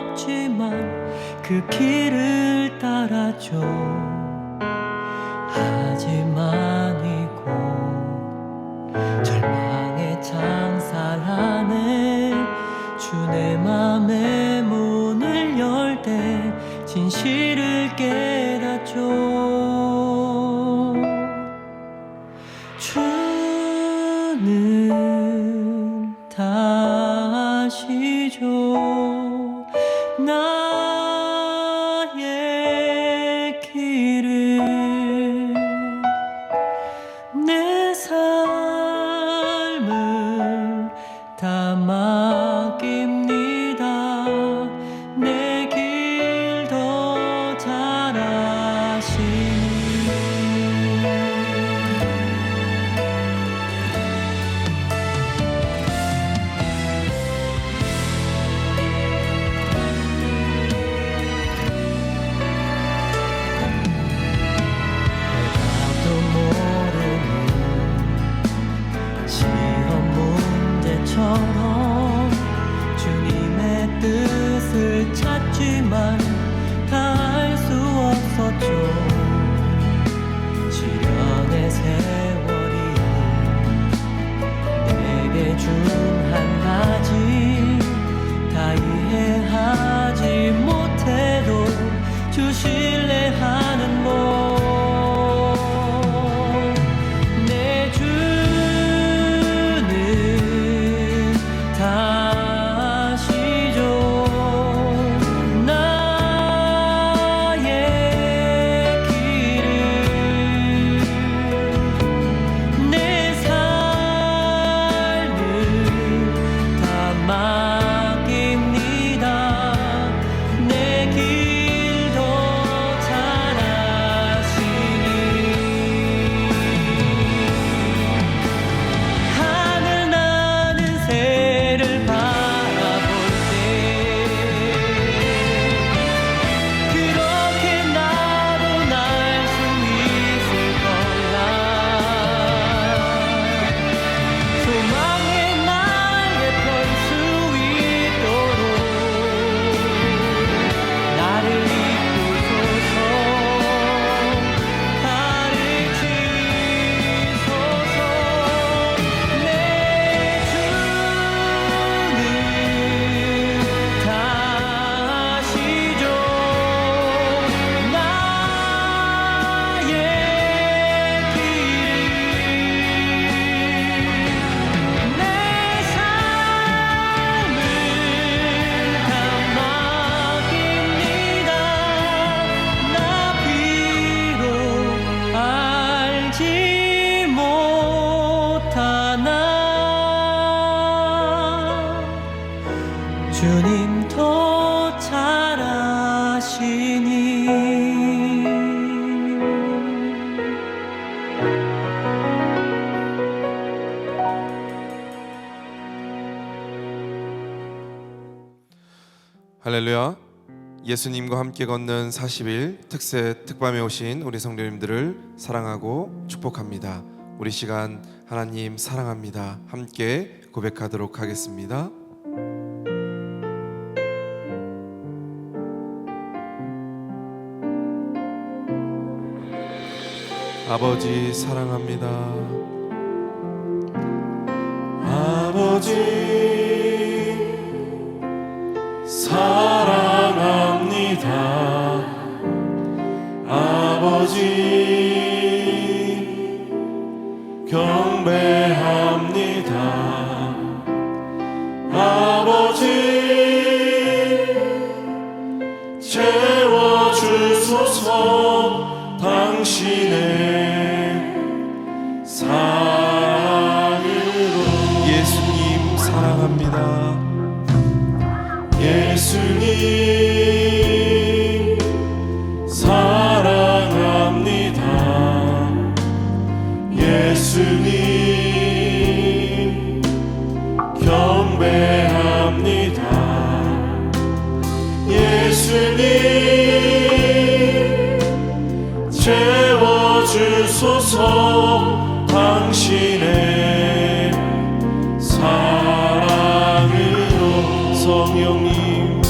없지만 그 길을 따라줘. 하지만 이곳 절망의 창살 안에 주 내 맘의 문을 열 때 진실을 깨닫죠. 주는 다시죠 나의 길을, 내 삶을 다 맡깁니다. 내 길 더 잘 아시니. 처럼 주님의 뜻을 찾지만 다 알 수 없었죠. 시련의 세월이 내게 준 한 가지 다 이해하지 못해도 주 신뢰하는 몸. 주님 더 잘 아시니. 할렐루야. 예수님과 함께 걷는 40일 특세 특밤에 오신 우리 성도님들을 사랑하고 축복합니다. 우리 시간 하나님 사랑합니다. 함께 고백하도록 하겠습니다. 아버지 사랑합니다. 아버지 사랑합니다. 아버지 경배합니다. 아버지 채워주소서 당신의 사랑으로. 예수님 사랑합니다. 예수님 사랑합니다. 예수님 경배합니다. 예수님 채워주소서 당신의 사랑으로. 성령님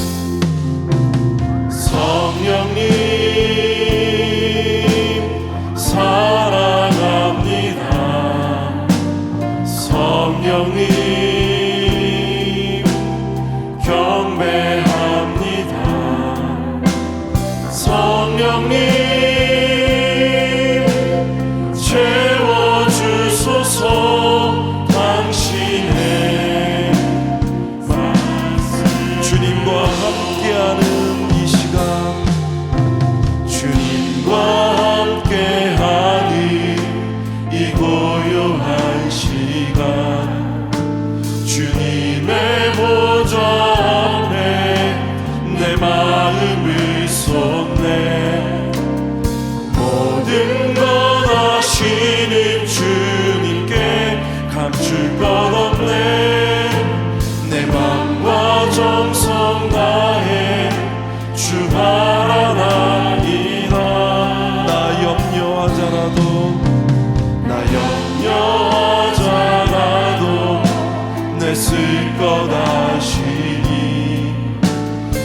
정성 다해 주 바라나이다. 나 염려하잖아도 나 염려하잖아도 냈을 것 아시니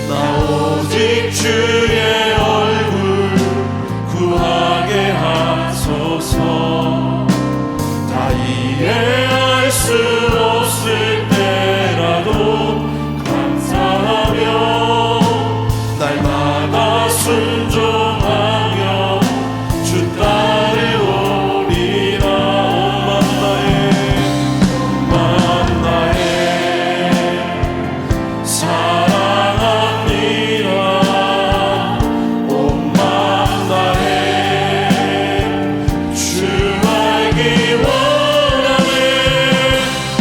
나 오직 주의 얼굴 구하게 하소서. 다 이해할 수 없을 때라도 감사하며 날마다 순종하며 주 따르오리라. 온 마음 다해 사랑합니다. 온 마음 다해 주 알기 원하네.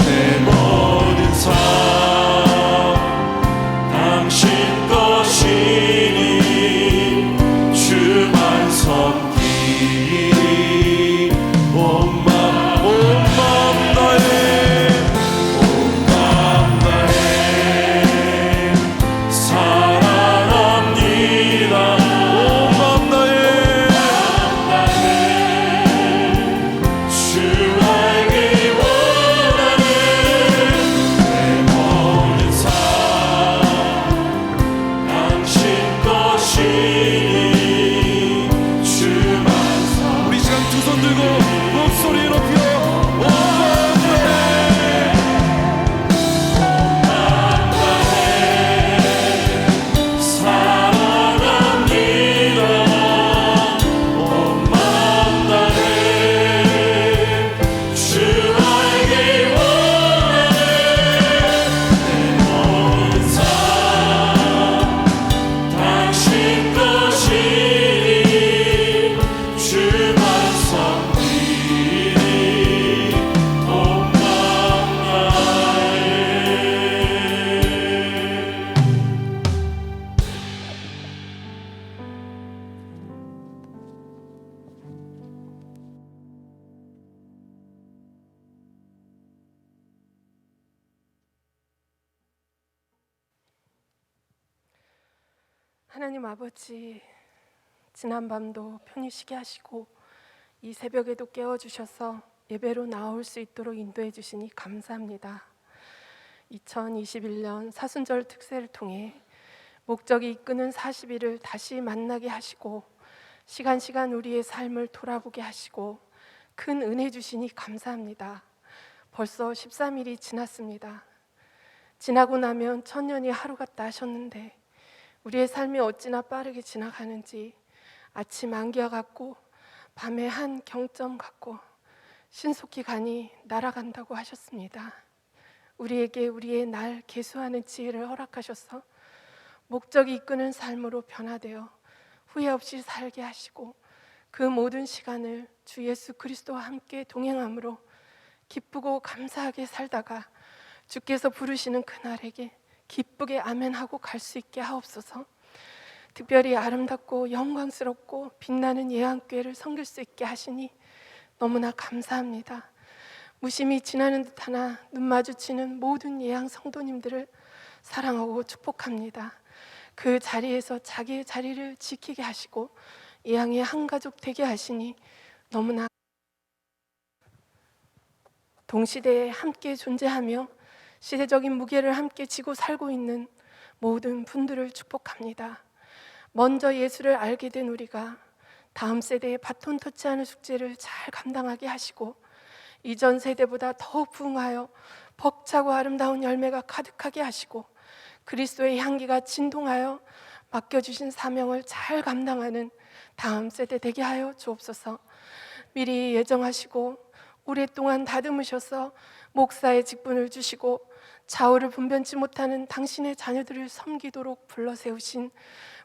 내 모든 삶 당신 것이니 주만 섬기리. 온 마음 다해 온 마음 다해 사랑합니다. 온 마음 다해 주 알기 원하네. 내 모든 삶 당신 것이니 주만 우리 시간 두 손 들고 목소리 높여 온 마음 다해 사랑합니다. 온 마음 다해 주 알기 원하네. 내 모든 삶 당신 것이니 주만 섬기리. 온 마음 다해. 하나님 아버지, 지난 밤도 편히 쉬게 하시고 이 새벽에도 깨워주셔서 예배로 나올 수 있도록 인도해 주시니 감사합니다. 2021년 사순절 특세를 통해 목적이 이끄는 40일을 다시 만나게 하시고 시간 우리의 삶을 돌아보게 하시고 큰 은혜 주시니 감사합니다. 벌써 13일이 지났습니다. 지나고 나면 천년이 하루 같다 하셨는데 우리의 삶이 어찌나 빠르게 지나가는지 아침 안개와 같고 밤의 한 경점 같고 신속히 가니 날아간다고 하셨습니다. 우리에게 우리의 날 계수하는 지혜를 허락하셔서 목적이 이끄는 삶으로 변화되어 후회 없이 살게 하시고 그 모든 시간을 주 예수 그리스도와 함께 동행함으로 기쁘고 감사하게 살다가 주께서 부르시는 그날에게 기쁘게 아멘하고 갈 수 있게 하옵소서. 특별히 아름답고 영광스럽고 빛나는 예언교회를 섬길 수 있게 하시니 너무나 감사합니다. 무심히 지나는 듯하나 눈 마주치는 모든 예양 성도님들을 사랑하고 축복합니다. 그 자리에서 자기의 자리를 지키게 하시고 예양의 한 가족 되게 하시니 너무나 동시대에 함께 존재하며 시대적인 무게를 함께 지고 살고 있는 모든 분들을 축복합니다. 먼저 예수를 알게 된 우리가 다음 세대에 바톤 터치하는 숙제를 잘 감당하게 하시고 이전 세대보다 더욱 부흥하여 벅차고 아름다운 열매가 가득하게 하시고 그리스도의 향기가 진동하여 맡겨주신 사명을 잘 감당하는 다음 세대 되게 하여 주옵소서. 미리 예정하시고 오랫동안 다듬으셔서 목사의 직분을 주시고 좌우를 분변치 못하는 당신의 자녀들을 섬기도록 불러세우신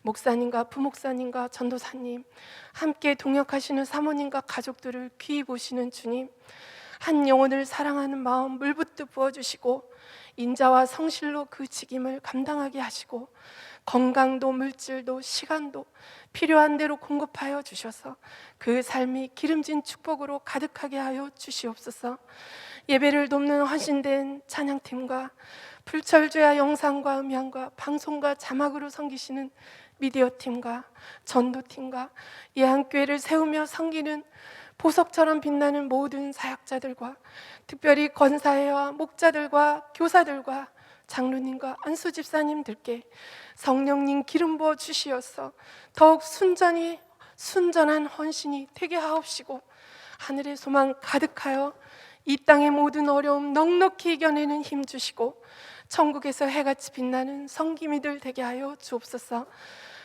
목사님과 부목사님과 전도사님, 함께 동역하시는 사모님과 가족들을 귀히 보시는 주님, 한 영혼을 사랑하는 마음 물붓듯 부어주시고 인자와 성실로 그 직임을 감당하게 하시고 건강도 물질도 시간도 필요한 대로 공급하여 주셔서 그 삶이 기름진 축복으로 가득하게 하여 주시옵소서. 예배를 돕는 헌신된 찬양팀과 불철주야 영상과 음향과 방송과 자막으로 섬기시는 미디어팀과 전도팀과 예한교회를 세우며 섬기는 보석처럼 빛나는 모든 사역자들과 특별히 권사회와 목자들과 교사들과 장로님과 안수 집사님들께 성령님 기름 부어 주시어서 더욱 순전한 헌신이 되게 하옵시고 하늘의 소망 가득하여 이 땅의 모든 어려움 넉넉히 이겨내는 힘 주시고 천국에서 해같이 빛나는 성기미들 되게 하여 주옵소서.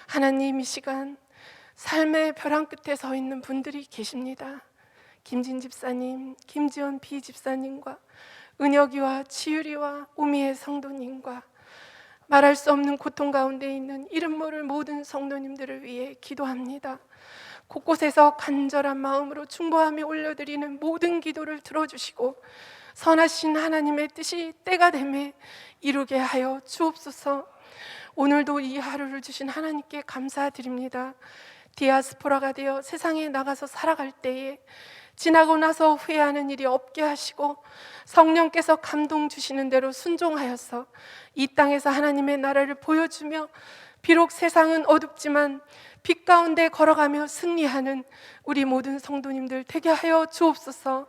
하나님, 이 시간 삶의 벼랑 끝에 서 있는 분들이 계십니다. 김진 집사님, 김지원 비 집사님과 은혁이와 지유리와 우미의 성도님과 말할 수 없는 고통 가운데 있는 이름 모를 모든 성도님들을 위해 기도합니다. 곳곳에서 간절한 마음으로 중보하며 올려드리는 모든 기도를 들어주시고 선하신 하나님의 뜻이 때가 되매 이루게 하여 주옵소서. 오늘도 이 하루를 주신 하나님께 감사드립니다. 디아스포라가 되어 세상에 나가서 살아갈 때에 지나고 나서 후회하는 일이 없게 하시고 성령께서 감동 주시는 대로 순종하여서 이 땅에서 하나님의 나라를 보여주며 비록 세상은 어둡지만 빛 가운데 걸어가며 승리하는 우리 모든 성도님들 되게 하여 주옵소서.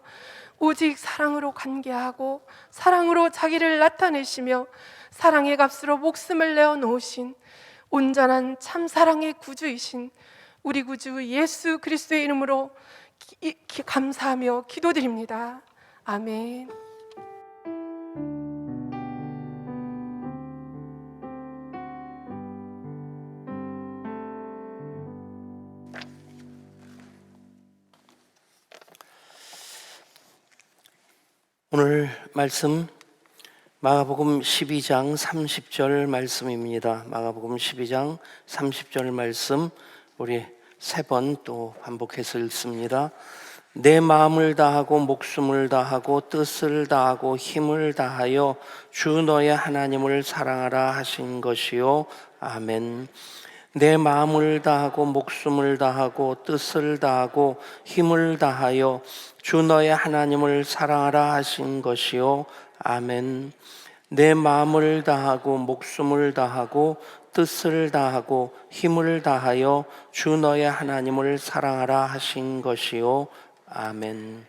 오직 사랑으로 관계하고 사랑으로 자기를 나타내시며 사랑의 값으로 목숨을 내어 놓으신 온전한 참 사랑의 구주이신 우리 구주 예수 그리스도의 이름으로 감사하며 기도드립니다. 아멘. 오늘 말씀 마가복음 12장 30절 말씀입니다. 마가복음 12장 30절 말씀 우리 3번 또 반복해서 읽습니다. 내 마음을 다하고 목숨을 다하고 뜻을 다하고 힘을 다하여 주 너의 하나님을 사랑하라 하신 것이요. 아멘. 내 마음을 다하고 목숨을 다하고 뜻을 다하고 힘을 다하여 주 너의 하나님을 사랑하라 하신 것이요. 아멘. 내 마음을 다하고 목숨을 다하고 뜻을 다하고 힘을 다하여 주 너의 하나님을 사랑하라 하신 것이요. 아멘.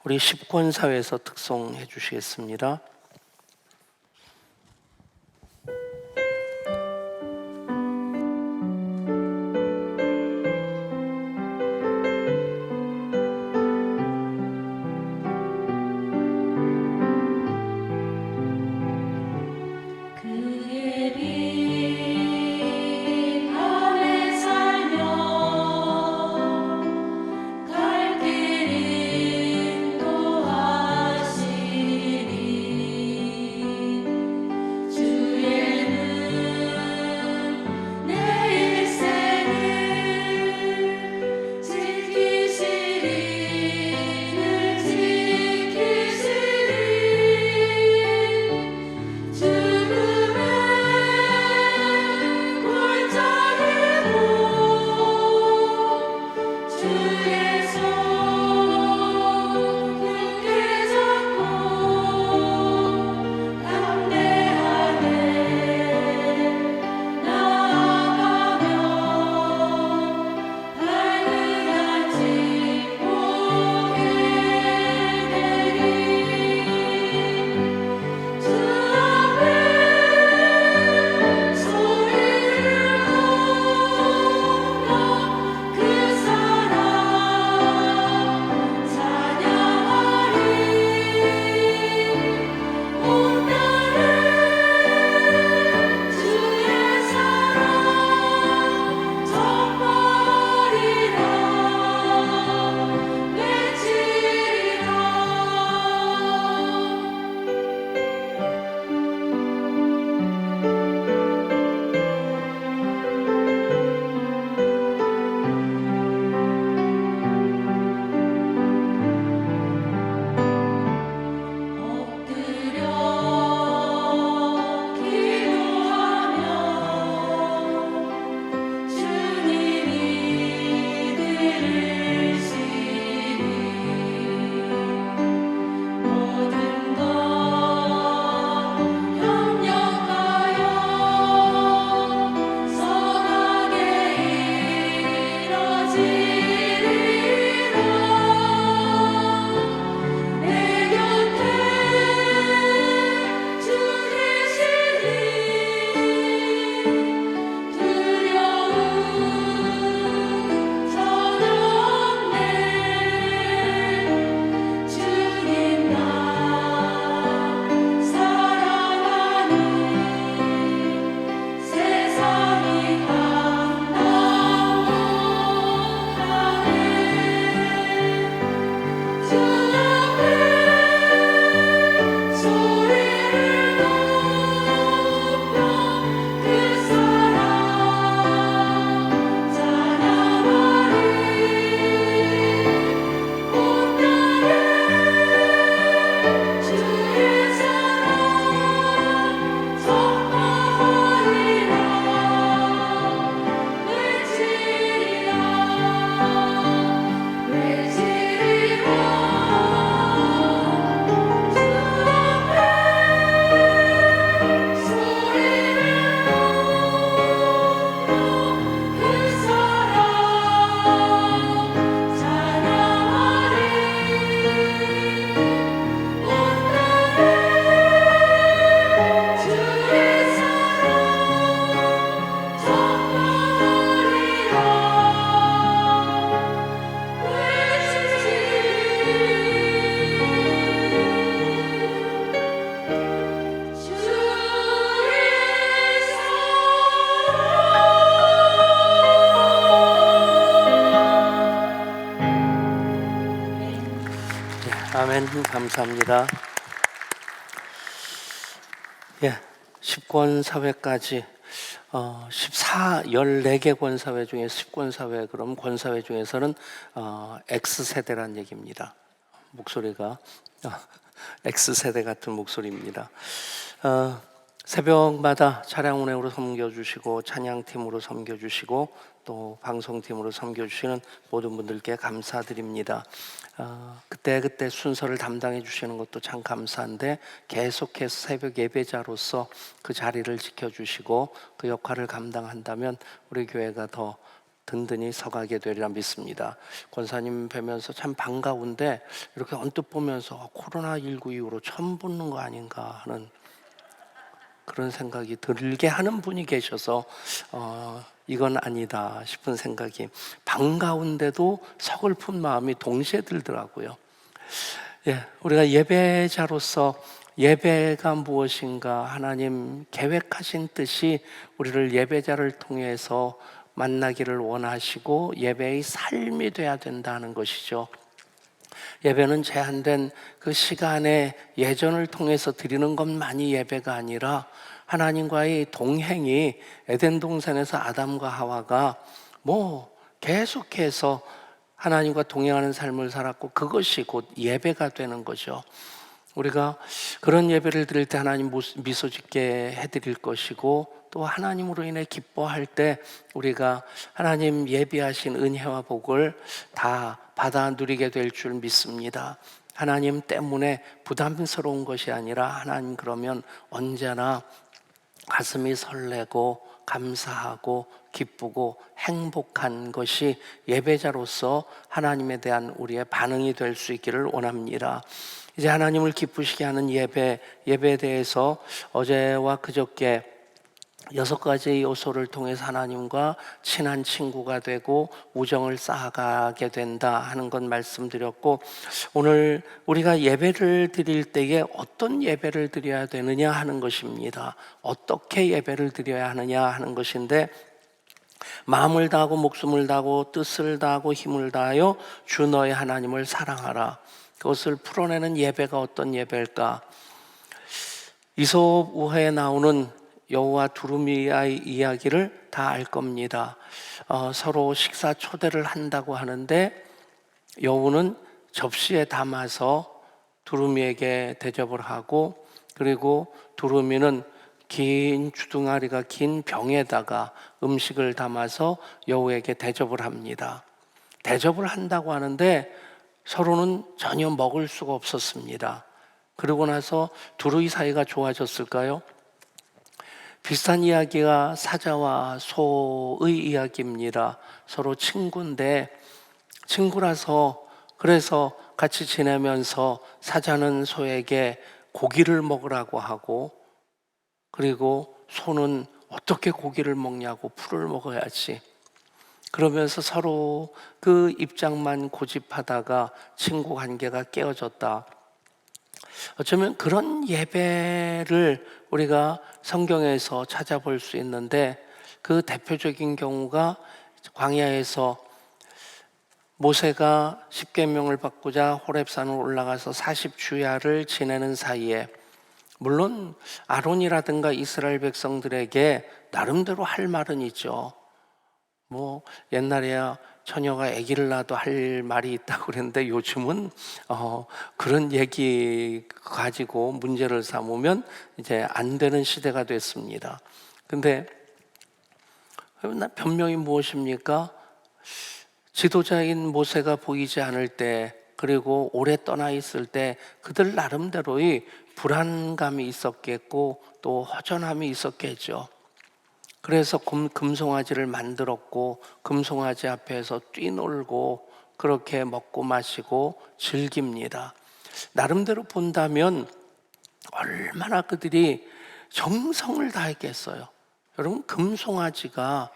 우리 십권사회에서 특송해 주시겠습니다. 갈 길을 인도하시리 아멘. 감사합니다. 예, 10권 사회까지 14개 권사회 중에 10권사회, 그럼 권사회 중에서는 X세대란 얘기입니다. 목소리가 X세대 같은 목소리입니다. 새벽마다 차량 운행으로 섬겨주시고 찬양팀으로 섬겨주시고 또 방송팀으로 섬겨주시는 모든 분들께 감사드립니다. 그때 순서를 담당해 주시는 것도 참 감사한데 계속해서 새벽 예배자로서 그 자리를 지켜주시고 그 역할을 감당한다면 우리 교회가 더 든든히 서가게 되리라 믿습니다. 권사님 뵈면서 참 반가운데 이렇게 언뜻 보면서 코로나19 이후로 처음 보는 거 아닌가 하는 그런 생각이 들게 하는 분이 계셔서 이건 아니다 싶은 생각이, 반가운데도 서글픈 마음이 동시에 들더라고요. 예, 우리가 예배자로서 예배가 무엇인가, 하나님 계획하신 뜻이 우리를 예배자를 통해서 만나기를 원하시고 예배의 삶이 돼야 된다는 것이죠. 예배는 제한된 그 시간의 예전을 통해서 드리는 것만이 예배가 아니라 하나님과의 동행이, 에덴 동산에서 아담과 하와가 계속해서 하나님과 동행하는 삶을 살았고 그것이 곧 예배가 되는 거죠. 우리가 그런 예배를 드릴 때 하나님 미소 짓게 해드릴 것이고, 또 하나님으로 인해 기뻐할 때 우리가 하나님 예비하신 은혜와 복을 다 받아 누리게 될 줄 믿습니다. 하나님 때문에 부담스러운 것이 아니라 하나님 그러면 언제나 가슴이 설레고 감사하고 기쁘고 행복한 것이 예배자로서 하나님에 대한 우리의 반응이 될 수 있기를 원합니다. 이제 하나님을 기쁘시게 하는 예배에 대해서 어제와 그저께 6가지 요소를 통해서 하나님과 친한 친구가 되고 우정을 쌓아가게 된다 하는 건 말씀드렸고, 오늘 우리가 예배를 드릴 때에 어떤 예배를 드려야 되느냐 하는 것입니다. 어떻게 예배를 드려야 하느냐 하는 것인데, 마음을 다하고 목숨을 다하고 뜻을 다하고 힘을 다하여 주 너의 하나님을 사랑하라. 그것을 풀어내는 예배가 어떤 예배일까? 이솝 우화에 나오는 여우와 두루미의 이야기를 다 알 겁니다. 서로 식사 초대를 한다고 하는데 여우는 접시에 담아서 두루미에게 대접을 하고, 그리고 두루미는 긴 주둥아리가 긴 병에다가 음식을 담아서 여우에게 대접을 합니다. 대접을 한다고 하는데 서로는 전혀 먹을 수가 없었습니다. 그러고 나서 둘의 사이가 좋아졌을까요? 비슷한 이야기가 사자와 소의 이야기입니다. 서로 친구인데, 친구라서 그래서 같이 지내면서 사자는 소에게 고기를 먹으라고 하고, 그리고 소는 어떻게 고기를 먹냐고 풀을 먹어야지. 그러면서 서로 그 입장만 고집하다가 친구 관계가 깨어졌다. 어쩌면 그런 예배를 우리가 성경에서 찾아볼 수 있는데, 그 대표적인 경우가 광야에서 모세가 십계명을 받고자 호렙산으로 올라가서 40주야를 지내는 사이에, 물론 아론이라든가 이스라엘 백성들에게 나름대로 할 말은 있죠. 옛날에야 처녀가 아기를 낳아도 할 말이 있다고 그랬는데 요즘은 그런 얘기 가지고 문제를 삼으면 이제 안 되는 시대가 됐습니다. 근데 변명이 무엇입니까? 지도자인 모세가 보이지 않을 때, 그리고 오래 떠나 있을 때 그들 나름대로의 불안감이 있었겠고 또 허전함이 있었겠죠. 그래서 금송아지를 만들었고 금송아지 앞에서 뛰놀고 그렇게 먹고 마시고 즐깁니다. 나름대로 본다면 얼마나 그들이 정성을 다했겠어요. 여러분, 금송아지가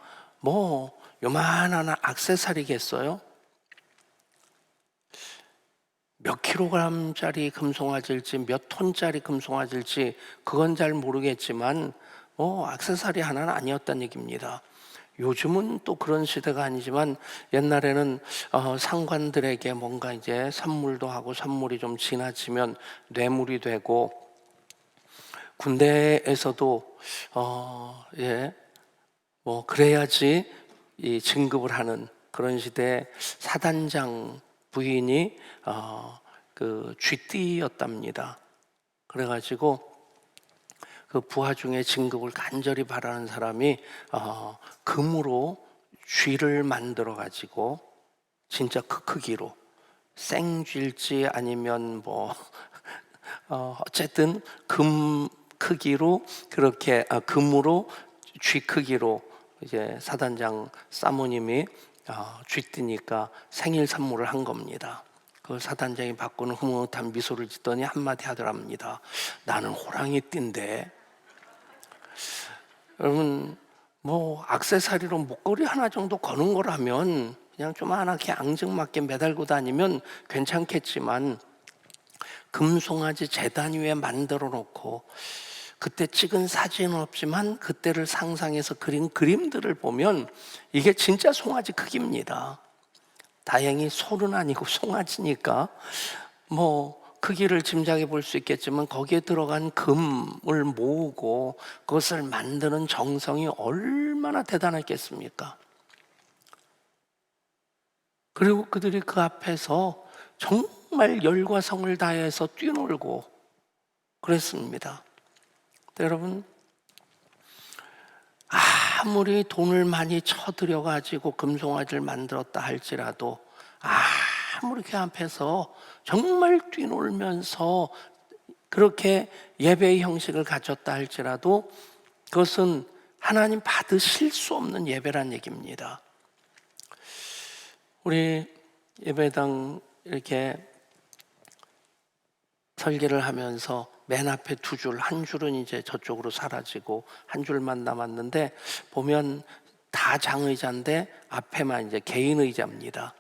요만한 액세서리겠어요? 몇 킬로그램짜리 금송아지일지 몇 톤짜리 금송아지일지 그건 잘 모르겠지만 액세서리 하나는 아니었다는 얘기입니다. 요즘은 또 그런 시대가 아니지만 옛날에는 상관들에게 뭔가 이제 선물도 하고 선물이 좀 지나치면 뇌물이 되고 군대에서도 뭐 그래야지 이 진급을 하는 그런 시대에 사단장 부인이 그 쥐띠였답니다. 그래가지고 그 부하 중에 진급을 간절히 바라는 사람이 금으로 쥐를 만들어 가지고 진짜 그 크기로 생쥐일지 아니면 뭐 어쨌든 금 크기로 그렇게 금으로 쥐 크기로 이제 사단장 사모님이 쥐띠니까 생일 선물을 한 겁니다. 그 사단장이 받고는 흐뭇한 미소를 짓더니 한마디 하더랍니다. 나는 호랑이 띠인데. 여러분 뭐 액세서리로 목걸이 하나 정도 거는 거라면 그냥 조그맣게 앙증맞게 매달고 다니면 괜찮겠지만 금송아지 재단 위에 만들어 놓고 그때 찍은 사진은 없지만 그때를 상상해서 그린 그림들을 보면 이게 진짜 송아지 크기입니다. 다행히 소는 아니고 송아지니까 뭐 크기를 짐작해 볼 수 있겠지만 거기에 들어간 금을 모으고 그것을 만드는 정성이 얼마나 대단했겠습니까? 그리고 그들이 그 앞에서 정말 열과 성을 다해서 뛰놀고 그랬습니다. 여러분 아무리 돈을 많이 쳐들여 가지고 금송아지를 만들었다 할지라도 아무리 그 앞에서 정말 뛰놀면서 그렇게 예배의 형식을 가졌다 할지라도 그것은 하나님 받으실 수 없는 예배란 얘기입니다. 우리 예배당 이렇게 설계를 하면서 맨 앞에 두 줄, 한 줄은 이제 저쪽으로 사라지고 한 줄만 남았는데 보면 다 장의자인데 앞에만 이제 개인 의자입니다.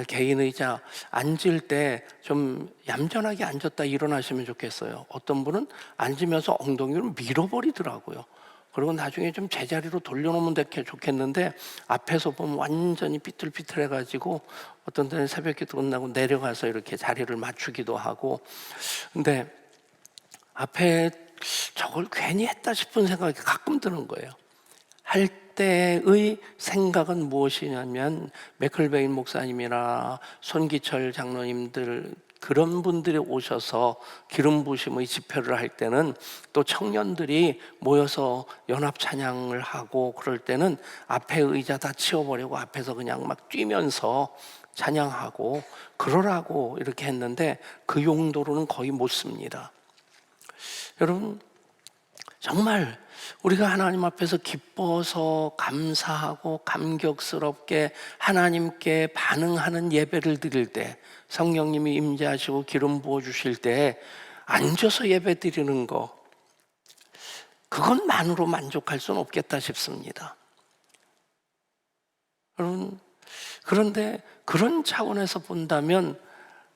개인 의자 앉을 때 좀 얌전하게 앉았다 일어나시면 좋겠어요. 어떤 분은 앉으면서 엉덩이를 밀어버리더라고요. 그리고 나중에 좀 제자리로 돌려놓으면 좋겠는데 앞에서 보면 완전히 삐뚤삐뚤해가지고 어떤 때는 새벽기도 끝나고 내려가서 이렇게 자리를 맞추기도 하고 근데 앞에 저걸 괜히 했다 싶은 생각이 가끔 드는 거예요. 할 때의 생각은 무엇이냐면 매클베인 목사님이나 손기철 장로님들 그런 분들이 오셔서 기름 부심의 집회를 할 때는 또 청년들이 모여서 연합 찬양을 하고 그럴 때는 앞에 의자 다 치워버리고 앞에서 그냥 막 뛰면서 찬양하고 그러라고 이렇게 했는데 그 용도로는 거의 못 씁니다. 여러분 정말 우리가 하나님 앞에서 기뻐서 감사하고 감격스럽게 하나님께 반응하는 예배를 드릴 때 성령님이 임재하시고 기름 부어주실 때 앉아서 예배 드리는 거 그것만으로 만족할 수는 없겠다 싶습니다. 여러분 그런데 그런 차원에서 본다면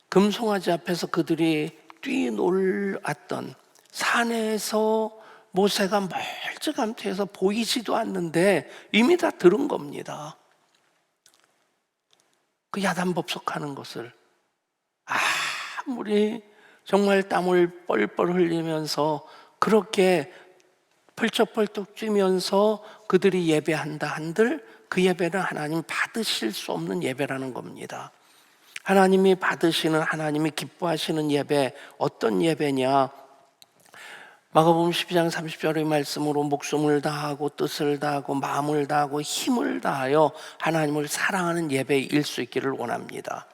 금송아지 앞에서 그들이 뛰놀았던 산에서 모세가 멀찌감치해서 보이지도 않는데 이미 다 들은 겁니다. 그 야단법석하는 것을 아무리 정말 땀을 뻘뻘 흘리면서 그렇게 펄쩍펄쩍 뛰면서 그들이 예배한다 한들 그 예배는 하나님 받으실 수 없는 예배라는 겁니다. 하나님이 받으시는 하나님이 기뻐하시는 예배 어떤 예배냐? 마가복음 12장 30절의 말씀으로 목숨을 다하고 뜻을 다하고 마음을 다하고 힘을 다하여 하나님을 사랑하는 예배일 수 있기를 원합니다.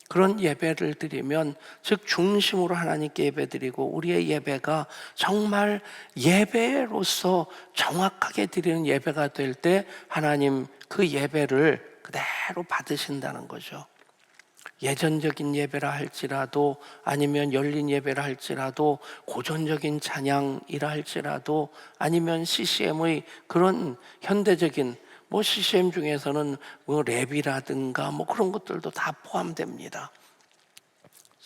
그런 예배를 드리면 즉 중심으로 하나님께 예배드리고 우리의 예배가 정말 예배로서 정확하게 드리는 예배가 될 때 하나님 그 예배를 그대로 받으신다는 거죠. 예전적인 예배라 할지라도 아니면 열린 예배라 할지라도 고전적인 찬양이라 할지라도 아니면 CCM의 그런 현대적인 뭐 CCM 중에서는 뭐 랩이라든가 뭐 그런 것들도 다 포함됩니다.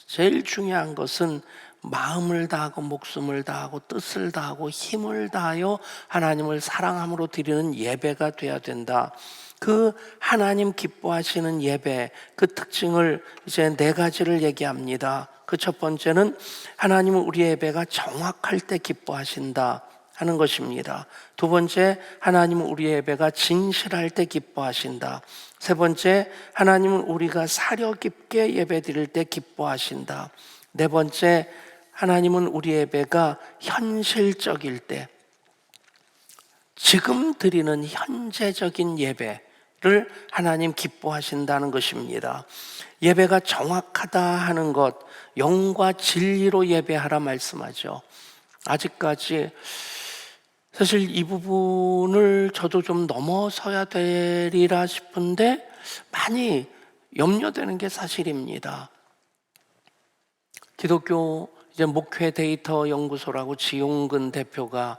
제일 중요한 것은 마음을 다하고 목숨을 다하고 뜻을 다하고 힘을 다하여 하나님을 사랑함으로 드리는 예배가 되어야 된다. 그 하나님 기뻐하시는 예배, 그 특징을 이제 4가지를 얘기합니다. 그 첫 번째는 하나님은 우리의 예배가 정확할 때 기뻐하신다 하는 것입니다. 두 번째, 하나님은 우리의 예배가 진실할 때 기뻐하신다. 세 번째, 하나님은 우리가 사려 깊게 예배 드릴 때 기뻐하신다. 네 번째, 하나님은 우리의 예배가 현실적일 때, 지금 드리는 현재적인 예배를 하나님 기뻐하신다는 것입니다. 예배가 정확하다 하는 것, 영과 진리로 예배하라 말씀하죠. 아직까지 사실 이 부분을 저도 좀 넘어서야 되리라 싶은데 많이 염려되는 게 사실입니다. 기독교 이제 목회 데이터 연구소라고 지용근 대표가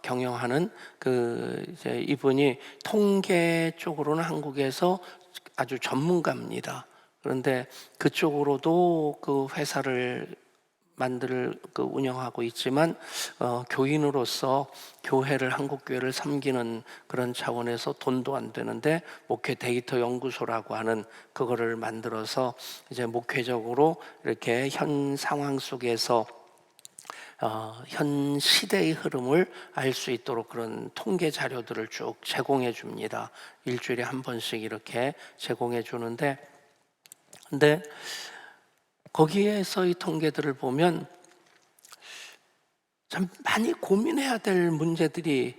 경영하는 이제 이분이 통계 쪽으로는 한국에서 아주 전문가입니다. 그런데 그쪽으로도 그 회사를 운영하고 있지만 교인으로서 교회를, 한국 교회를 섬기는 그런 차원에서 돈도 안 되는데 목회 데이터 연구소라고 하는 그거를 만들어서 이제 목회적으로 이렇게 현 상황 속에서 현 시대의 흐름을 알 수 있도록 그런 통계 자료들을 쭉 제공해 줍니다. 일주일에 한 번씩 이렇게 제공해 주는데, 근데 거기에서 이 통계들을 보면 참 많이 고민해야 될 문제들이,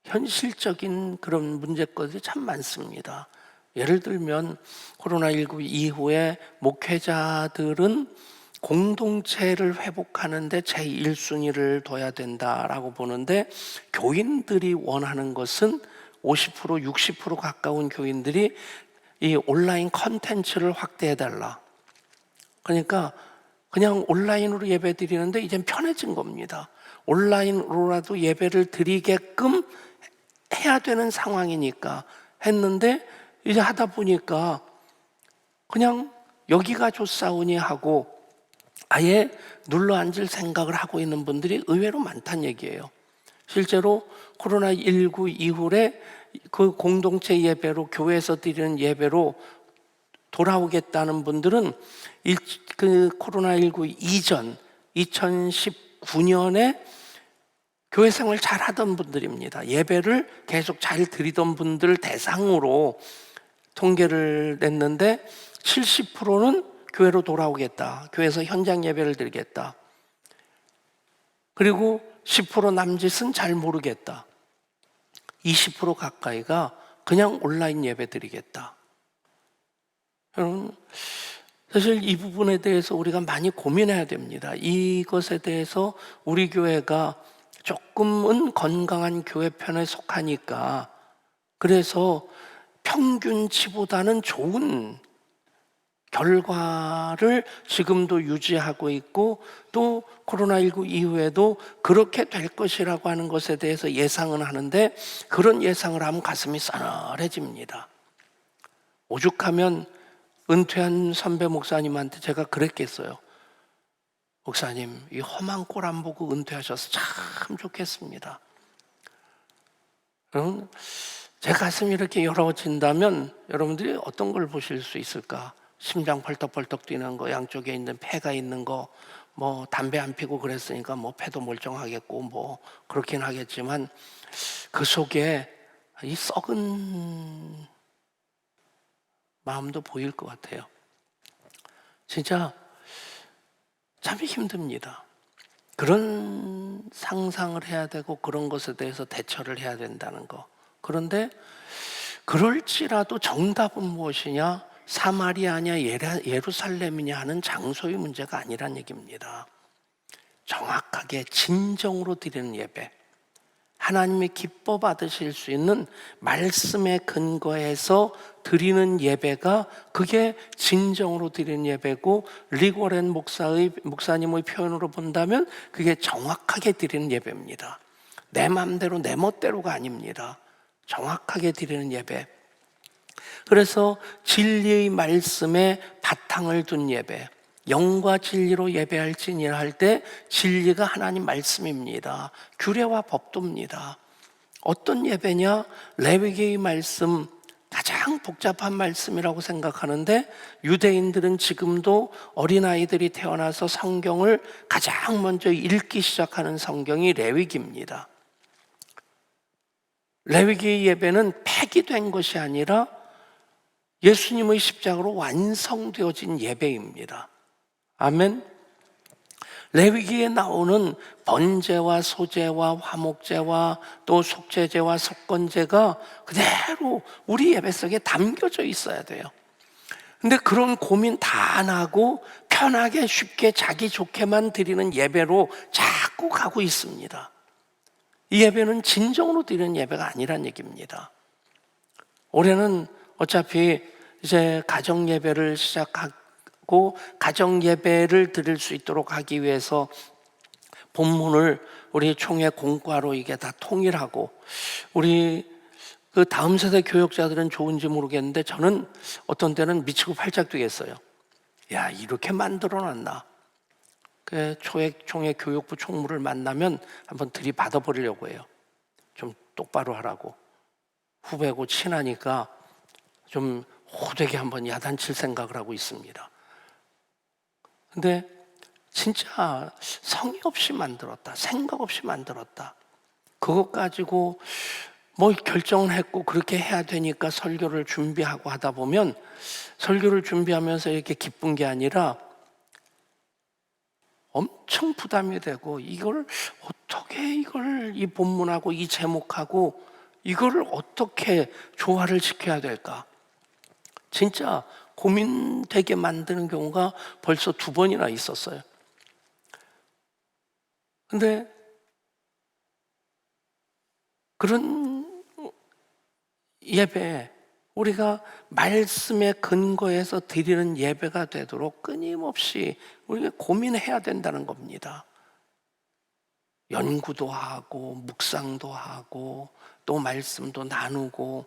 현실적인 그런 문제거들이 참 많습니다. 예를 들면 코로나19 이후에 목회자들은 공동체를 회복하는데 제1순위를 둬야 된다라고 보는데, 교인들이 원하는 것은 50%, 60% 가까운 교인들이 이 온라인 컨텐츠를 확대해달라. 그러니까 그냥 온라인으로 예배 드리는데 이젠 편해진 겁니다. 온라인으로라도 예배를 드리게끔 해야 되는 상황이니까 했는데, 이제 하다 보니까 그냥 여기가 좋사오니 하고 아예 눌러 앉을 생각을 하고 있는 분들이 의외로 많다는 얘기예요. 실제로 코로나19 이후에 그 공동체 예배로, 교회에서 드리는 예배로 돌아오겠다는 분들은 그 코로나19 이전 2019년에 교회 생활 잘 하던 분들입니다. 예배를 계속 잘 드리던 분들 대상으로 통계를 냈는데 70%는 교회로 돌아오겠다, 교회에서 현장 예배를 드리겠다. 그리고 10% 남짓은 잘 모르겠다. 20% 가까이가 그냥 온라인 예배 드리겠다. 여러분, 사실 이 부분에 대해서 우리가 많이 고민해야 됩니다. 이것에 대해서 우리 교회가 조금은 건강한 교회 편에 속하니까, 그래서 평균치보다는 좋은 결과를 지금도 유지하고 있고, 또 코로나19 이후에도 그렇게 될 것이라고 하는 것에 대해서 예상은 하는데, 그런 예상을 하면 가슴이 싸늘해집니다. 오죽하면 은퇴한 선배 목사님한테 제가 그랬겠어요. 목사님, 이 험한 꼴 안 보고 은퇴하셔서 참 좋겠습니다. 여러분, 제 가슴이 이렇게 열어진다면 여러분들이 어떤 걸 보실 수 있을까? 심장 펄떡펄떡 뛰는 거, 양쪽에 있는 폐가 있는 거, 뭐 담배 안 피고 그랬으니까 뭐 폐도 멀쩡하겠고 뭐 그렇긴 하겠지만, 그 속에 이 썩은 마음도 보일 것 같아요. 진짜 참 힘듭니다. 그런 상상을 해야 되고 그런 것에 대해서 대처를 해야 된다는 거. 그런데 그럴지라도 정답은 무엇이냐? 사마리아냐 예루살렘이냐 하는 장소의 문제가 아니란 얘기입니다. 정확하게 진정으로 드리는 예배, 하나님이 기뻐 받으실 수 있는 말씀에 근거해서 드리는 예배가, 그게 진정으로 드리는 예배고, 리고렌 목사님의 표현으로 본다면 그게 정확하게 드리는 예배입니다. 내 마음대로 내 멋대로가 아닙니다. 정확하게 드리는 예배. 그래서 진리의 말씀에 바탕을 둔 예배, 영과 진리로 예배할지니라 할 때 진리가 하나님 말씀입니다. 규례와 법도입니다. 어떤 예배냐? 레위기의 말씀, 가장 복잡한 말씀이라고 생각하는데 유대인들은 지금도 어린아이들이 태어나서 성경을 가장 먼저 읽기 시작하는 성경이 레위기입니다. 레위기의 예배는 폐기된 것이 아니라 예수님의 십자가로 완성되어진 예배입니다. 아멘. 레위기에 나오는 번제와 소제와 화목제와 또 속죄제와 속건제가 그대로 우리 예배 속에 담겨져 있어야 돼요. 근데 그런 고민 다 안 하고 편하게 쉽게 자기 좋게만 드리는 예배로 자꾸 가고 있습니다. 이 예배는 진정으로 드리는 예배가 아니란 얘기입니다. 올해는 어차피 이제 가정 예배를 시작하고 가정 예배를 드릴 수 있도록 하기 위해서 본문을 우리 총회 공과로 이게 다 통일하고 우리 그 다음 세대 교역자들은 좋은지 모르겠는데 저는 어떤 때는 미치고 팔짝 뛰겠어요. 야, 이렇게 만들어 놨나? 그 총회 교육부 총무를 만나면 한번 들이받아 버리려고 해요. 좀 똑바로 하라고. 후배고 친하니까 좀 호되게 한번 야단칠 생각을 하고 있습니다. 근데 진짜 성의 없이 만들었다, 생각 없이 만들었다. 그것 가지고 뭐 결정을 했고 그렇게 해야 되니까 설교를 준비하고 하다 보면 설교를 준비하면서 이렇게 기쁜 게 아니라 엄청 부담이 되고 이걸 어떻게 이 본문하고 이 제목하고 이거를 어떻게 조화를 지켜야 될까? 진짜 고민되게 만드는 경우가 벌써 2번이나 있었어요. 근데 그런 예배, 우리가 말씀에 근거해서 드리는 예배가 되도록 끊임없이 우리가 고민해야 된다는 겁니다. 연구도 하고 묵상도 하고 또 말씀도 나누고.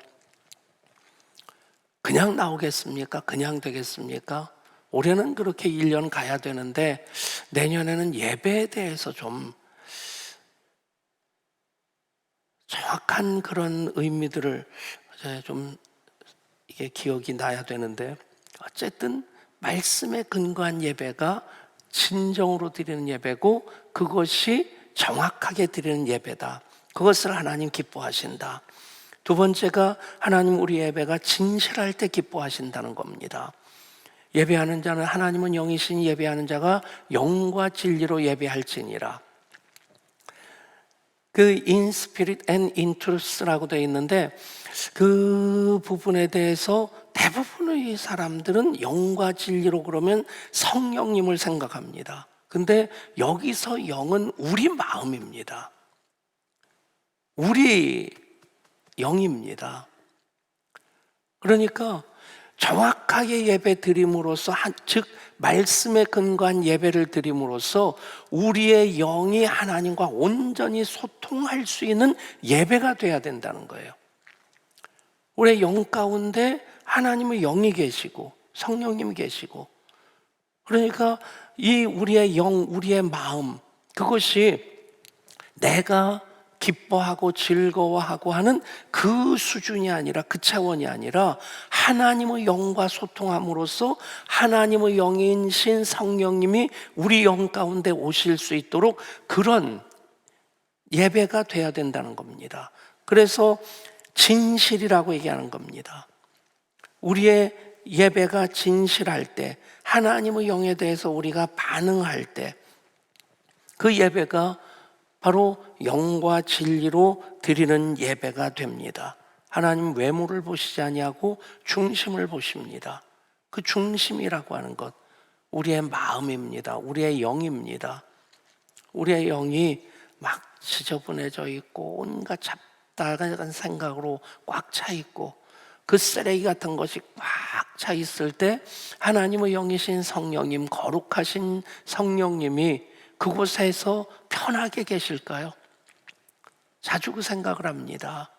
그냥 나오겠습니까? 그냥 되겠습니까? 올해는 그렇게 1년 가야 되는데 내년에는 예배에 대해서 좀 정확한 그런 의미들을 좀 이게 기억이 나야 되는데, 어쨌든 말씀에 근거한 예배가 진정으로 드리는 예배고 그것이 정확하게 드리는 예배다. 그것을 하나님 기뻐하신다. 2번째가 하나님 우리 예배가 진실할 때 기뻐하신다는 겁니다. 예배하는 자는 하나님은 영이시니 예배하는 자가 영과 진리로 예배할지니라. 그 in spirit and in truth라고 되어 있는데 그 부분에 대해서 대부분의 사람들은 영과 진리로 그러면 성령님을 생각합니다. 근데 여기서 영은 우리 마음입니다. 우리 영입니다. 그러니까 정확하게 예배 드림으로써 즉 말씀에 근거한 예배를 드림으로써 우리의 영이 하나님과 온전히 소통할 수 있는 예배가 돼야 된다는 거예요. 우리의 영 가운데 하나님의 영이 계시고 성령님이 계시고, 그러니까 이 우리의 영, 우리의 마음, 그것이 내가 기뻐하고 즐거워하고 하는 그 수준이 아니라, 그 차원이 아니라 하나님의 영과 소통함으로써 하나님의 영이신 성령님이 우리 영 가운데 오실 수 있도록 그런 예배가 돼야 된다는 겁니다. 그래서 진실이라고 얘기하는 겁니다. 우리의 예배가 진실할 때, 하나님의 영에 대해서 우리가 반응할 때, 그 예배가 바로 영과 진리로 드리는 예배가 됩니다. 하나님 외모를 보시지 아니하고 중심을 보십니다. 그 중심이라고 하는 것, 우리의 마음입니다. 우리의 영입니다. 우리의 영이 막 지저분해져 있고 온갖 잡다한 생각으로 꽉 차 있고 그 쓰레기 같은 것이 꽉 차 있을 때 하나님의 영이신 성령님, 거룩하신 성령님이 그곳에서 편하게 계실까요? 자주 그 생각을 합니다.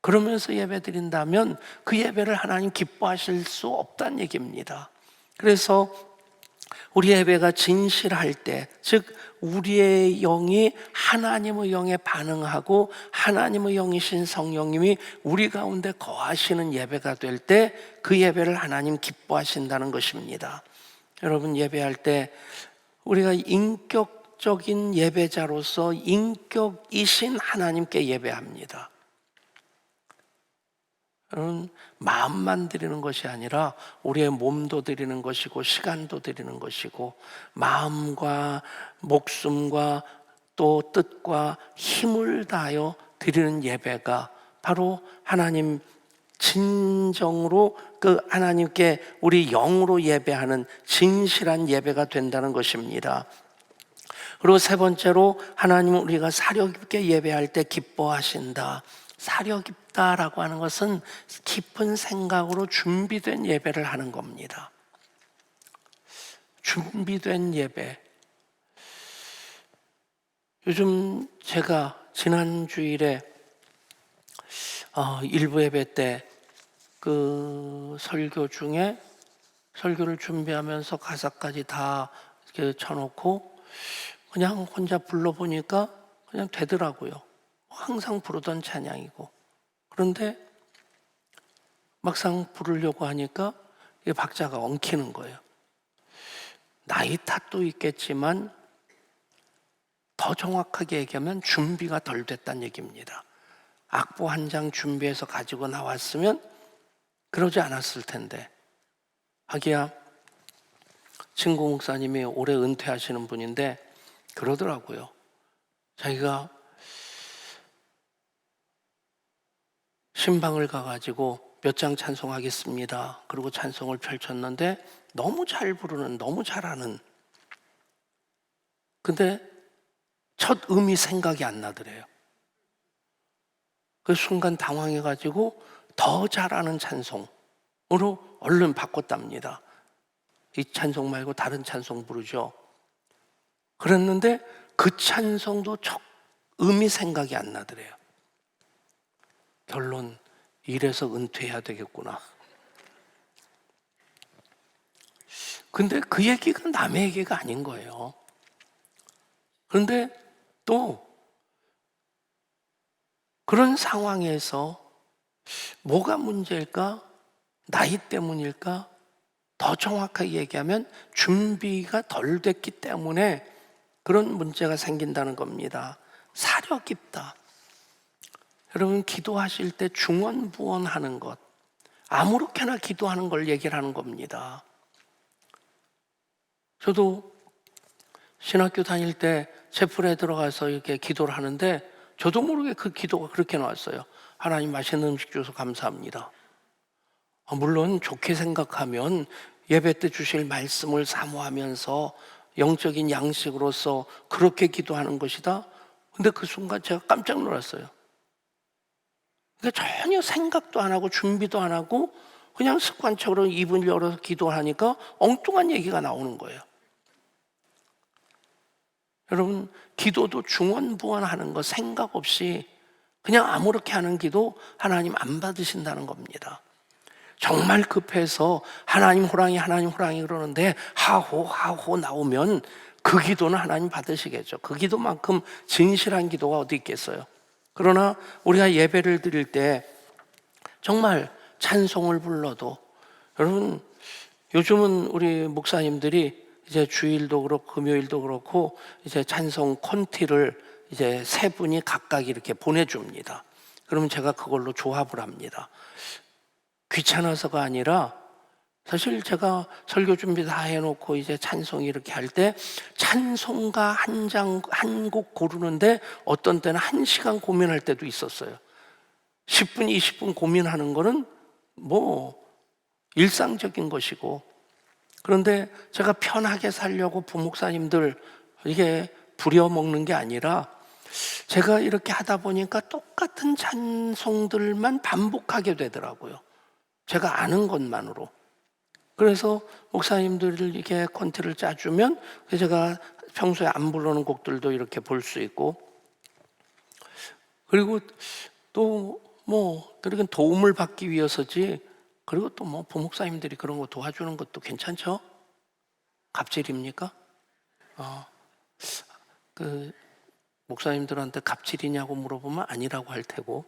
그러면서 예배 드린다면 그 예배를 하나님 기뻐하실 수 없다는 얘기입니다. 그래서 우리 예배가 진실할 때, 즉 우리의 영이 하나님의 영에 반응하고 하나님의 영이신 성령님이 우리 가운데 거하시는 예배가 될 때 그 예배를 하나님 기뻐하신다는 것입니다. 여러분, 예배할 때 우리가 인격적인 예배자로서 인격이신 하나님께 예배합니다. 여러분, 마음만 드리는 것이 아니라 우리의 몸도 드리는 것이고 시간도 드리는 것이고 마음과 목숨과 또 뜻과 힘을 다하여 드리는 예배가 바로 하나님 진정으로 그 하나님께 우리 영으로 예배하는 진실한 예배가 된다는 것입니다. 그리고 세 번째로, 하나님은 우리가 사려 깊게 예배할 때 기뻐하신다. 사려 깊다라고 하는 것은 깊은 생각으로 준비된 예배를 하는 겁니다. 준비된 예배. 요즘 제가 지난 주일에 일부 예배 때 그 설교 중에 설교를 준비하면서 가사까지 다 이렇게 쳐놓고 그냥 혼자 불러보니까 그냥 되더라고요. 항상 부르던 찬양이고. 그런데 막상 부르려고 하니까 이 박자가 엉키는 거예요. 나이 탓도 있겠지만 더 정확하게 얘기하면 준비가 덜 됐다는 얘기입니다. 악보 한 장 준비해서 가지고 나왔으면 그러지 않았을 텐데. 하기야 친구 목사님이 올해 은퇴하시는 분인데 그러더라고요. 자기가 신방을 가가지고 몇 장 찬송하겠습니다. 그리고 찬송을 펼쳤는데 너무 잘 부르는, 너무 잘하는. 근데 첫 음이 생각이 안 나더래요. 그 순간 당황해가지고 더 잘하는 찬송으로 얼른 바꿨답니다. 이 찬송 말고 다른 찬송 부르죠. 그랬는데 그 찬송도 첫 음이 생각이 안 나더래요. 결론, 이래서 은퇴해야 되겠구나. 근데 그 얘기가 남의 얘기가 아닌 거예요. 그런데 또 그런 상황에서 뭐가 문제일까? 나이 때문일까? 더 정확하게 얘기하면 준비가 덜 됐기 때문에 그런 문제가 생긴다는 겁니다. 사려 깊다. 여러분, 기도하실 때 중언부언하는 것, 아무렇게나 기도하는 걸 얘기를 하는 겁니다. 저도 신학교 다닐 때 채플에 들어가서 이렇게 기도를 하는데 저도 모르게 그 기도가 그렇게 나왔어요. 하나님, 맛있는 음식 주셔서 감사합니다. 물론 좋게 생각하면 예배 때 주실 말씀을 사모하면서 영적인 양식으로서 그렇게 기도하는 것이다. 근데 그 순간 제가 깜짝 놀랐어요. 그러니까 전혀 생각도 안 하고 준비도 안 하고 그냥 습관적으로 입을 열어서 기도하니까 엉뚱한 얘기가 나오는 거예요. 여러분, 기도도 중언부언하는 거, 생각 없이 그냥 아무렇게 하는 기도 하나님 안 받으신다는 겁니다. 정말 급해서 하나님 호랑이 그러는데 하호 나오면 그 기도는 하나님 받으시겠죠. 그 기도만큼 진실한 기도가 어디 있겠어요. 그러나 우리가 예배를 드릴 때 정말 찬송을 불러도, 여러분, 요즘은 우리 목사님들이 이제 주일도 그렇고 금요일도 그렇고 이제 찬송 콘티를 이제 세 분이 각각 이렇게 보내줍니다. 그러면 제가 그걸로 조합을 합니다. 귀찮아서가 아니라 사실 제가 설교 준비 다 해놓고 이제 찬송 이렇게 할 때 찬송가 한 곡 고르는데 어떤 때는 1시간 고민할 때도 있었어요. 10분, 20분 고민하는 거는 뭐 일상적인 것이고, 그런데 제가 편하게 살려고 부목사님들 이게 부려먹는 게 아니라 제가 이렇게 하다 보니까 똑같은 찬송들만 반복하게 되더라고요. 제가 아는 것만으로. 그래서 목사님들을 이렇게 콘티를 짜주면 제가 평소에 안 부르는 곡들도 이렇게 볼 수 있고, 그리고 또 뭐 그러니까 도움을 받기 위해서지, 그리고 또 뭐 부목사님들이 그런 거 도와주는 것도 괜찮죠? 갑질입니까? 그 목사님들한테 갑질이냐고 물어보면 아니라고 할 테고.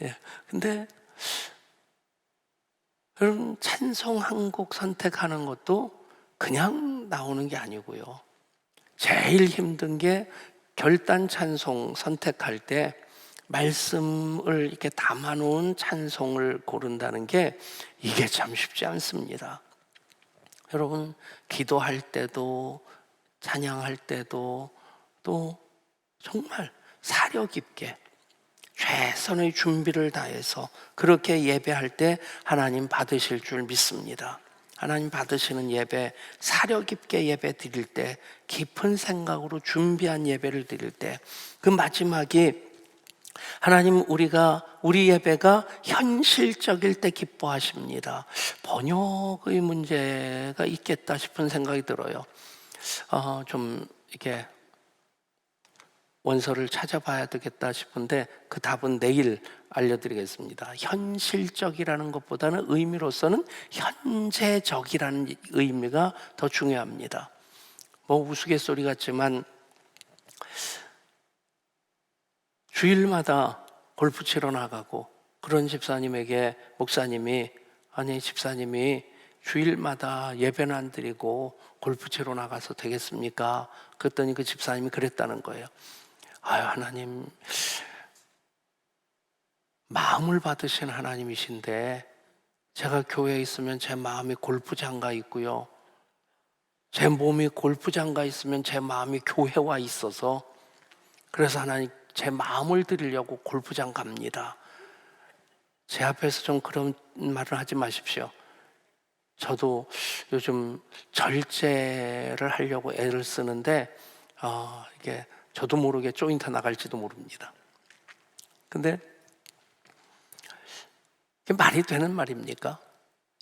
예. 근데 여러분, 찬송 한 곡 선택하는 것도 그냥 나오는 게 아니고요. 제일 힘든 게 결단 찬송 선택할 때 말씀을 이렇게 담아놓은 찬송을 고른다는 게 이게 참 쉽지 않습니다. 여러분, 기도할 때도 찬양할 때도 또 정말 사려 깊게 최선의 준비를 다해서 그렇게 예배할 때 하나님 받으실 줄 믿습니다. 하나님 받으시는 예배, 사려 깊게 예배 드릴 때, 깊은 생각으로 준비한 예배를 드릴 때, 그 마지막이 하나님 우리 예배가 현실적일 때 기뻐하십니다. 번역의 문제가 있겠다 싶은 생각이 들어요. 좀 이렇게 원서를 찾아봐야 되겠다 싶은데 그 답은 내일 알려드리겠습니다. 현실적이라는 것보다는 의미로서는 현재적이라는 의미가 더 중요합니다. 뭐 우스갯소리 같지만 주일마다 골프 치러 나가고 그런 집사님에게 목사님이 아니 집사님이 주일마다 예배는 안 드리고 골프 치러 나가서 되겠습니까? 그랬더니 그 집사님이 그랬다는 거예요. 아유, 하나님 마음을 받으신 하나님이신데 제가 교회에 있으면 제 마음이 골프장 가 있고요, 제 몸이 골프장 가 있으면 제 마음이 교회와 있어서 그래서 하나님 제 마음을 드리려고 골프장 갑니다. 제 앞에서 좀 그런 말을 하지 마십시오. 저도 요즘 절제를 하려고 애를 쓰는데 이게 저도 모르게 조인트 나갈지도 모릅니다. 근데 이게 말이 되는 말입니까?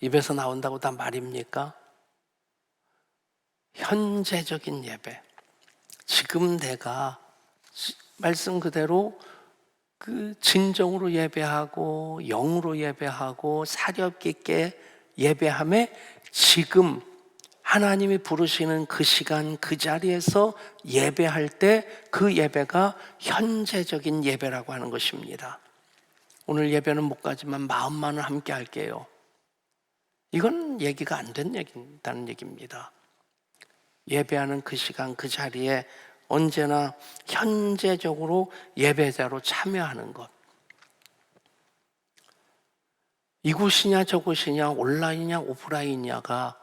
입에서 나온다고 다 말입니까? 현재적인 예배, 지금 내가 말씀 그대로 그 진정으로 예배하고 영으로 예배하고 사력 있게 예배함에 지금 하나님이 부르시는 그 시간 그 자리에서 예배할 때 그 예배가 현재적인 예배라고 하는 것입니다. 오늘 예배는 못 가지만 마음만은 함께 할게요. 이건 얘기가 안 된다는 얘기입니다. 예배하는 그 시간 그 자리에 언제나 현재적으로 예배자로 참여하는 것. 이곳이냐 저곳이냐 온라인이냐 오프라인이냐가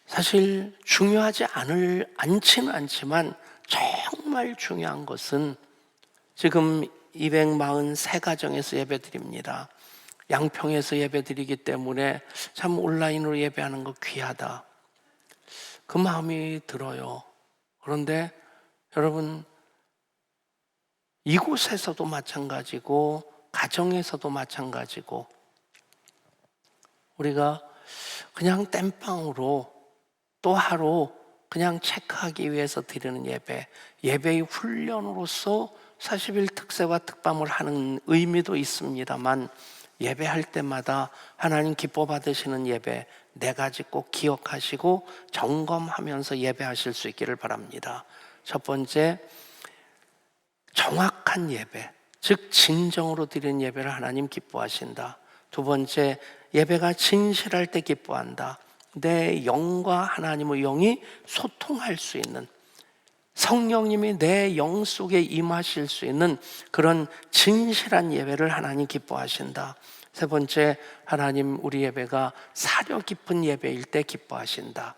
사실 중요하지 않지는 않지만 정말 중요한 것은 지금 243가정에서 예배드립니다. 양평에서 예배드리기 때문에 참 온라인으로 예배하는 거 귀하다, 그 마음이 들어요. 그런데 여러분, 이곳에서도 마찬가지고 가정에서도 마찬가지고 우리가 그냥 땜빵으로 또 하루 그냥 체크하기 위해서 드리는 예배, 예배의 훈련으로서 40일 특세와 특밤을 하는 의미도 있습니다만 예배할 때마다 하나님 기뻐 받으시는 예배 4가지 꼭 기억하시고 점검하면서 예배하실 수 있기를 바랍니다. 첫 번째, 정확한 예배, 즉 진정으로 드리는 예배를 하나님 기뻐하신다. 두 번째, 예배가 진실할 때 기뻐한다. 내 영과 하나님의 영이 소통할 수 있는, 성령님이 내 영 속에 임하실 수 있는 그런 진실한 예배를 하나님 기뻐하신다. 세 번째, 하나님 우리 예배가 사려 깊은 예배일 때 기뻐하신다.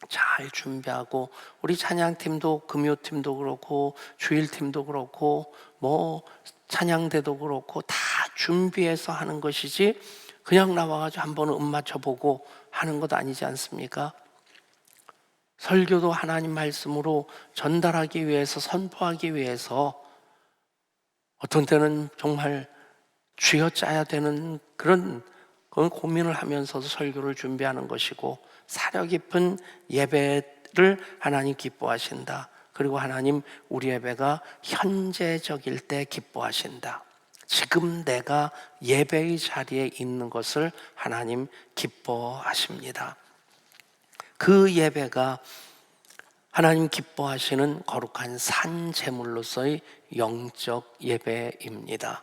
잘 준비하고 우리 찬양팀도 금요팀도 그렇고 주일팀도 그렇고 뭐 찬양대도 그렇고 다 준비해서 하는 것이지 그냥 나와가지고 한번 맞춰보고 하는 것 아니지 않습니까? 설교도 하나님 말씀으로 전달하기 위해서 선포하기 위해서 어떤 때는 정말 쥐어짜야 되는 그런 고민을 하면서도 설교를 준비하는 것이고 사려 깊은 예배를 하나님 기뻐하신다. 그리고 하나님 우리 예배가 현재적일 때 기뻐하신다. 지금 내가 예배의 자리에 있는 것을 하나님 기뻐하십니다. 그 예배가 하나님 기뻐하시는 거룩한 산 제물로서의 영적 예배입니다.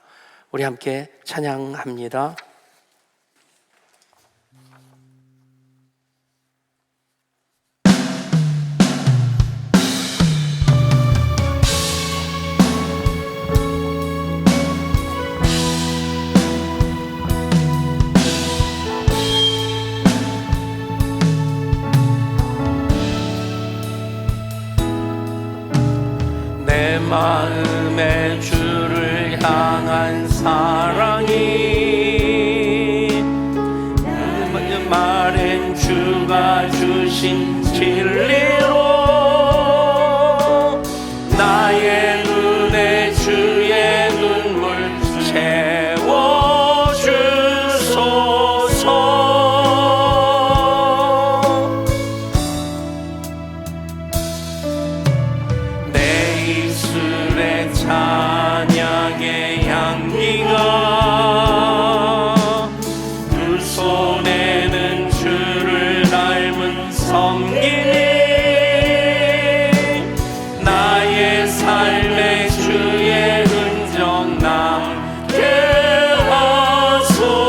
우리 함께 찬양합니다. 내 마음의 주를 향한 사랑이 마른 주가 주신 진리로 나의 눈에 주의 눈물 채워주소서. 내 입술에 찬양의 향기가 두 손에는 주를 닮은 섬김이 나의 삶의 주의 흔적 남게 하소서.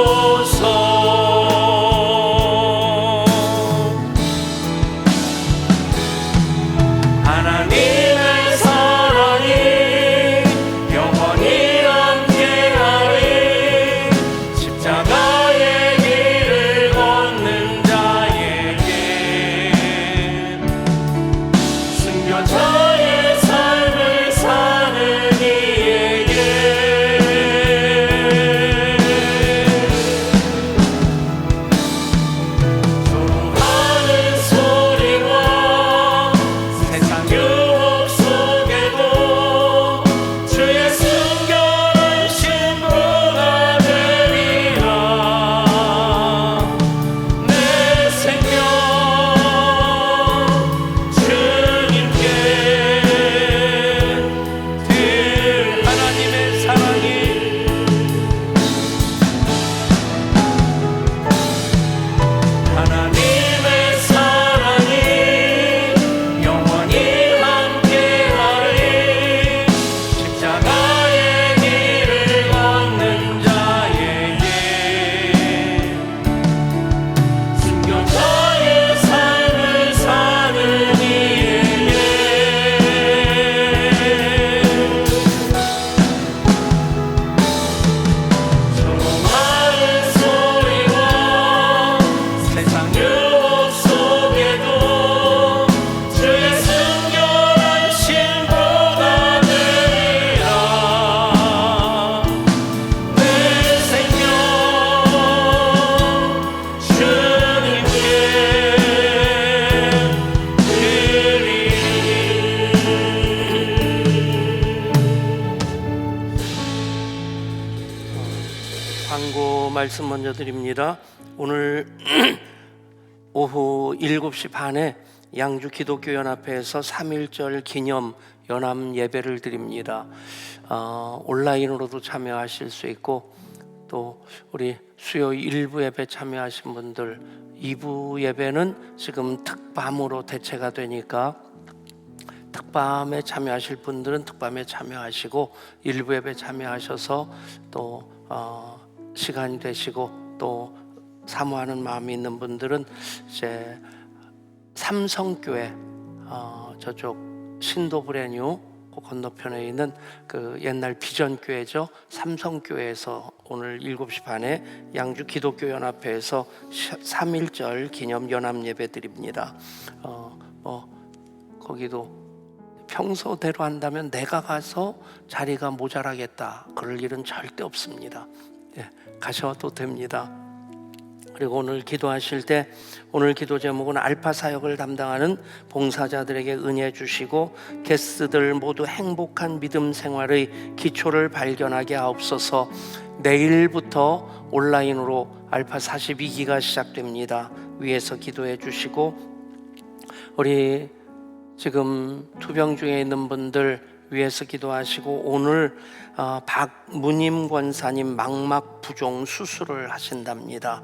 하나님의 사랑이 영원히 함께하리. 십자가의 길을 걷는 자에게 순교자의 삶을 사는 이에게 조롱하는 소리와 세상 유혹 속에도 주의 순결한 신부가 되리라. 내 생명 주님께 드릴 하나님의 사랑이 하나님의 사랑이 영원히 함께하리. 십자가의 길을 걷는 자에게 순교자의 삶을 사는 이에게 조롱하는 소리와 세상 유혹 속에도 주의 순결한 신부가 되리라. 내 생명 주님께 드리리. 광고 말씀 먼저 드립니다. 오늘 오후 7시 반에 양주 기독교 연합회에서 3.1절 기념 연합 예배를 드립니다. 온라인으로도 참여하실 수 있고 또 우리 수요 1부 예배 참여하신 분들 2부 예배는 지금 특밤으로 대체가 되니까 특밤에 참여하실 분들은 특밤에 참여하시고 1부 예배 참여하셔서 또 시간이 되시고 또 사모하는 마음이 있는 분들은 이제 삼성교회 저쪽 신도브레뉴 그 건너편에 있는 그 옛날 비전교회죠. 삼성교회에서 오늘 7시 반에 양주 기독교 연합회에서 3.1절 기념 연합 예배 드립니다. 거기도 평소대로 한다면 내가 가서 자리가 모자라겠다 그럴 일은 절대 없습니다. 가셔도 됩니다. 그리고 오늘 기도하실 때 오늘 기도 제목은 알파 사역을 담당하는 봉사자들에게 은혜 주시고 게스트들 모두 행복한 믿음 생활의 기초를 발견하게 하옵소서. 내일부터 온라인으로 알파 42기가 시작됩니다. 위에서 기도해 주시고 우리 지금 투병 중에 있는 분들 위해서 기도하시고 오늘 박무님 권사님 망막 부종 수술을 하신답니다.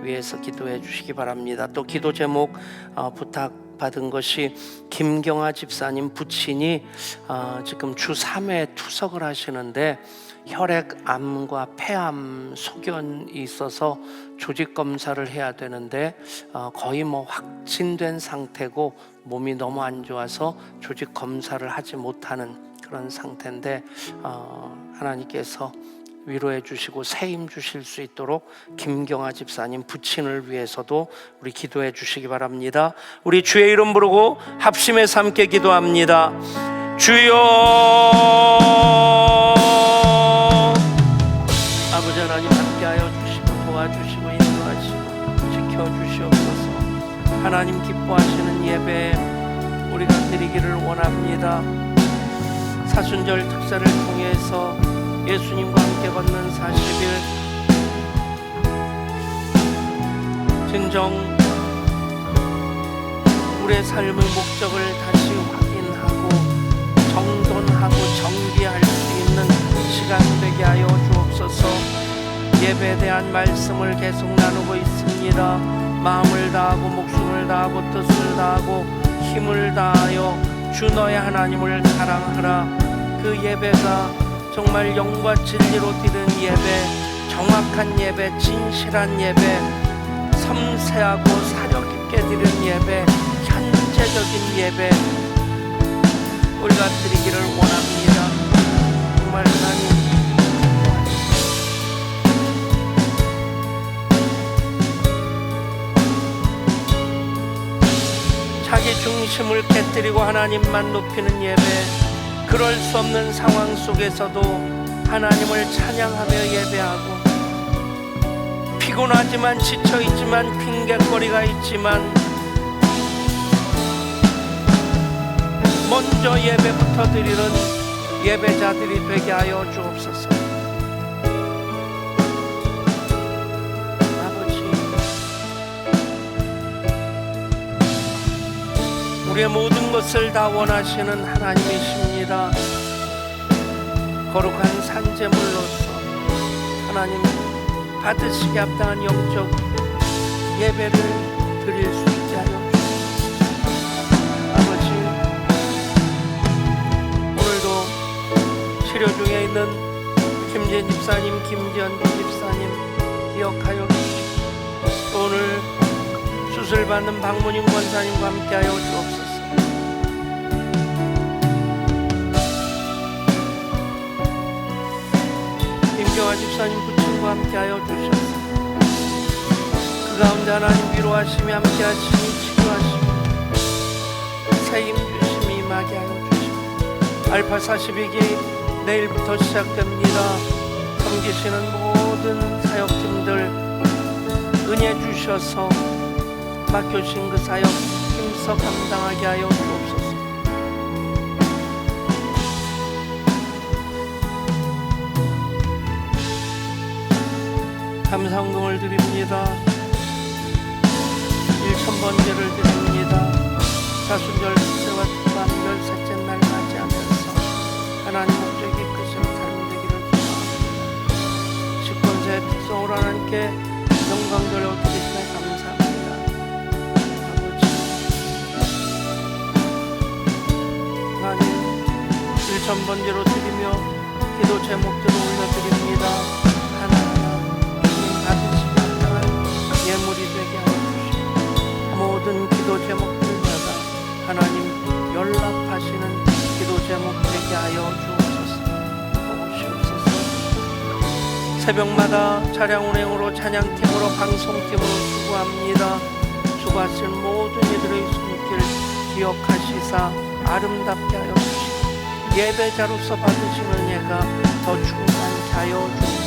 위해서 기도해 주시기 바랍니다. 또 기도 제목 부탁받은 것이 김경아 집사님 부친이 지금 주 3회 투석을 하시는데 혈액암과 폐암 소견이 있어서 조직 검사를 해야 되는데 거의 확진된 상태고 몸이 너무 안 좋아서 조직 검사를 하지 못하는 그런 상태인데 하나님께서 위로해 주시고 새 힘 주실 수 있도록 김경아 집사님 부친을 위해서도 우리 기도해 주시기 바랍니다. 우리 주의 이름 부르고 합심해서 함께 기도합니다. 주여, 아버지 하나님 함께하여 주시고 도와주시고 인도하시고 지켜주시옵소서. 하나님 기뻐하시는 예배 우리가 드리기를 원합니다. 사순절 특사를 통해서 예수님과 함께 걷는 40일 진정 우리의 삶의 목적을 다시 확인하고 정돈하고 정비할 수 있는 시간 되게 하여 주옵소서. 예배에 대한 말씀을 계속 나누고 있습니다. 마음을 다하고 목숨을 다하고 뜻을 다하고 힘을 다하여 주 너의 하나님을 사랑하라. 그 예배가 정말 영과 진리로 드리는 예배, 정확한 예배, 진실한 예배, 섬세하고 사려 깊게 드리는 예배, 현재적인 예배 우리가 드리기를 원합니다. 정말 하나님 자기 중심을 깨뜨리고 하나님만 높이는 예배, 그럴 수 없는 상황 속에서도 하나님을 찬양하며 예배하고 피곤하지만 지쳐있지만 핑계거리가 있지만 먼저 예배부터 드리는 예배자들이 되게 하여 주옵소서. 아버지, 우리의 모든 것을 다 원하시는 하나님이십니다. 거룩한 산제물로서 하나님 받으시기 합당한 영적 예배를 드릴 수 있게 하여 주옵소서. 아버지, 오늘도 치료 중에 있는 김재인 집사님, 김지연 집사님 기억하여 주시고 또 오늘 수술받는 박문인 권사님과 함께하여 주옵소서. 김경아 집사님 부친과 함께하여 주셔서 그 가운데 하나님 위로하시며 함께하시니 치료하시고 새힘 주심이 임하게 하여 주시고 알파 42기 내일부터 시작됩니다. 섬기시는 모든 사역팀들 은혜 주셔서 맡겨주신 그 사역 힘써 감당하게 하여 주옵소서. 감사헌금을 드립니다. 1000번제를 드립니다. 사순절 특세와 특감 13째 날 맞이하면서 하나님 목적이 이끄시는 삶이 되기를 기도합니다. 집권세 특성으로 하나님께 영광 돌려드리시며 감사합니다. 아버지, 하나님 1000번제로 드리며 기도 제목들을 올려드립니다. 예물이 되게 하여 주시고 모든 기도 제목들마다 하나님 연락하시는 기도 제목 되게 하여 주옵소서. 새벽마다 차량 운행으로 찬양팀으로 방송팀으로 수고합니다. 수고하신 모든 이들의 손길 기억하시사 아름답게 하여 주시고 예배자로서 받으시는 예가 더 충만케 하여 주옵소서.